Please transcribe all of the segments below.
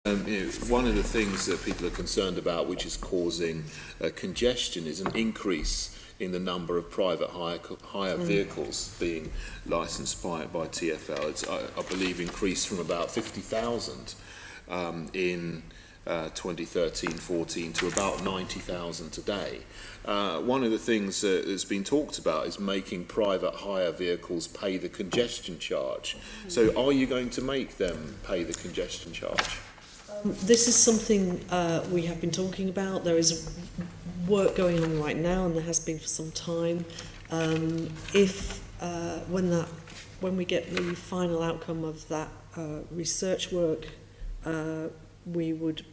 One of the things that people are concerned about, which is causing congestion, is an increase in the number of private hire vehicles being licensed by TfL. It's, I believe, increased from about 50,000 in 2013-14 to about 90,000 today. One of the things that's been talked about is making private hire vehicles pay the congestion charge. So are you going to make them pay the congestion charge? This is something we have been talking about. There is work going on right now, and there has been for some time. When we get the final outcome of that research work, we would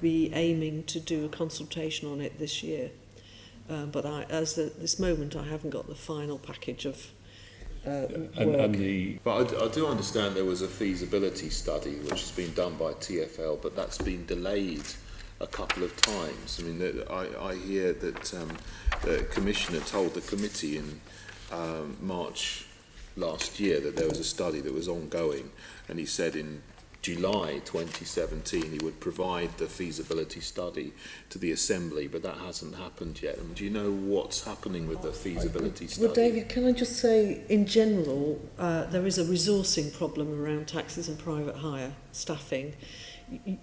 be aiming to do a consultation on it this year. But at this moment, I haven't got the final package of But I do understand there was a feasibility study which has been done by TfL, but that's been delayed a couple of times. I mean, I hear that the Commissioner told the committee in March last year that there was a study that was ongoing, and he said in July 2017 he would provide the feasibility study to the Assembly, but that hasn't happened yet. Do you know what's happening with the feasibility study? Well, David, can I just say, in general, there is a resourcing problem around taxis and private hire staffing.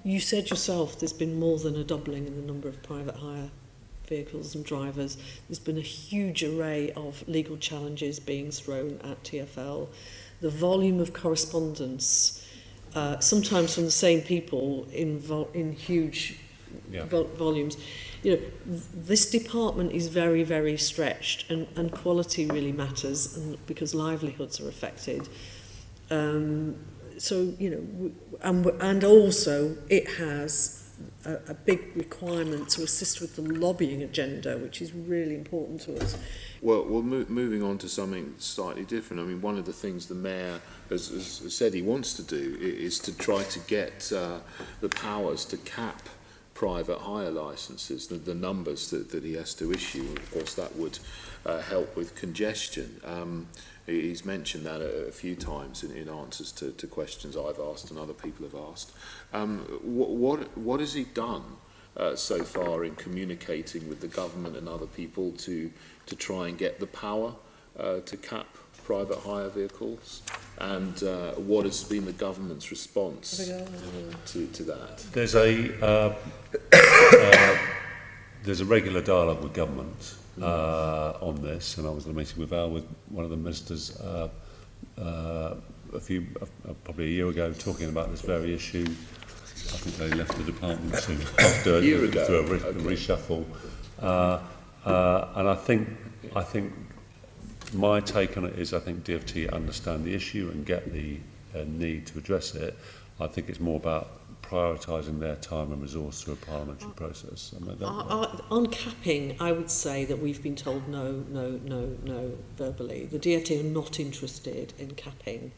You said yourself there's been more than a doubling in the number of private hire vehicles and drivers. There's been a huge array of legal challenges being thrown at TfL. The volume of correspondence, sometimes from the same people in huge volumes. You know, this department is very, very stretched, and quality really matters, and because livelihoods are affected. So, you know, and also it has a big requirement to assist with the lobbying agenda, which is really important to us. Well, moving on to something slightly different. I mean, one of the things the Mayor has said he wants to do is to try to get the powers to cap private hire licences, the numbers that he has to issue. Of course, that would help with congestion. He's mentioned that a few times in answers to questions I've asked and other people have asked. What has he done so far in communicating with the government and other people to try and get the power to cap private hire vehicles? And what has been the government's response to that? There's a regular dialogue with government on this, and I was in a meeting with one of the ministers probably a year ago, talking about this very issue. I think they left the department soon after a reshuffle, and I think my take on it is I think DfT understand the issue and get the need to address it. I think it's more about prioritising their time and resource through a parliamentary process. On capping, I would say that we've been told no verbally. The DfT are not interested in capping.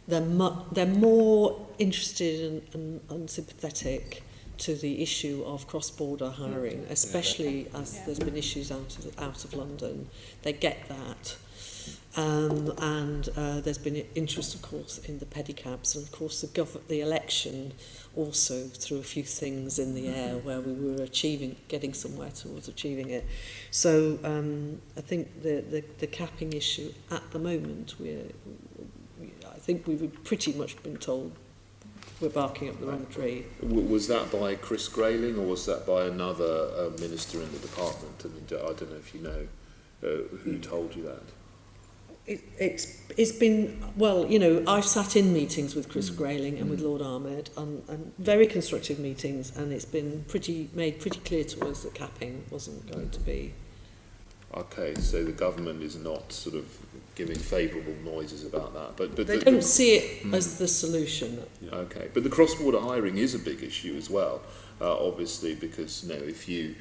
They're more interested and unsympathetic to the issue of cross-border hiring, especially as there's been issues out of London. They get that. And there's been interest, of course, in the pedicabs, and of course the election also threw a few things in the air where we were getting somewhere towards achieving it. So I think the capping issue at the moment, I think we've pretty much been told we're barking up the wrong tree. Was that by Chris Grayling, or was that by another minister in the department? I mean, I don't know if you know who told you that. It's been, well, you know, I've sat in meetings with Chris Grayling and with Lord Ahmed, and very constructive meetings, and it's been made pretty clear to us that capping wasn't going to be. Okay, so the government is not sort of giving favourable noises about that, but they don't see it as the solution. Okay, but the cross-border hiring is a big issue as well, obviously, because if you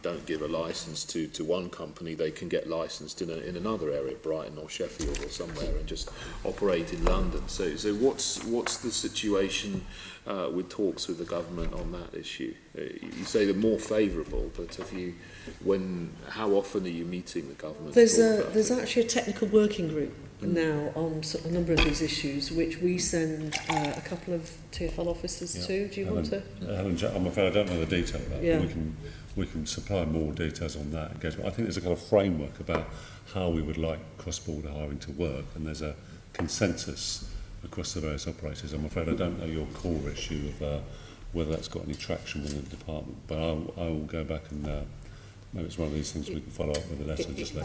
don't give a licence to one company, they can get licensed in another area, Brighton or Sheffield or somewhere, and just operate in London. So what's the situation with talks with the government on that issue? You say they're more favourable, but how often are you meeting the government? There's actually a technical working group now on a number of these issues, which we send a couple of TfL officers to. Do you want to? I'm afraid I don't know the detail of that. Yeah. But we can supply more details on that engagement. I think there's a kind of framework about how we would like cross-border hiring to work, and there's a consensus across the various operators. I'm afraid I don't know your core issue of whether that's got any traction within the department, but I will go back and maybe it's one of these things we can follow up with a letter just later.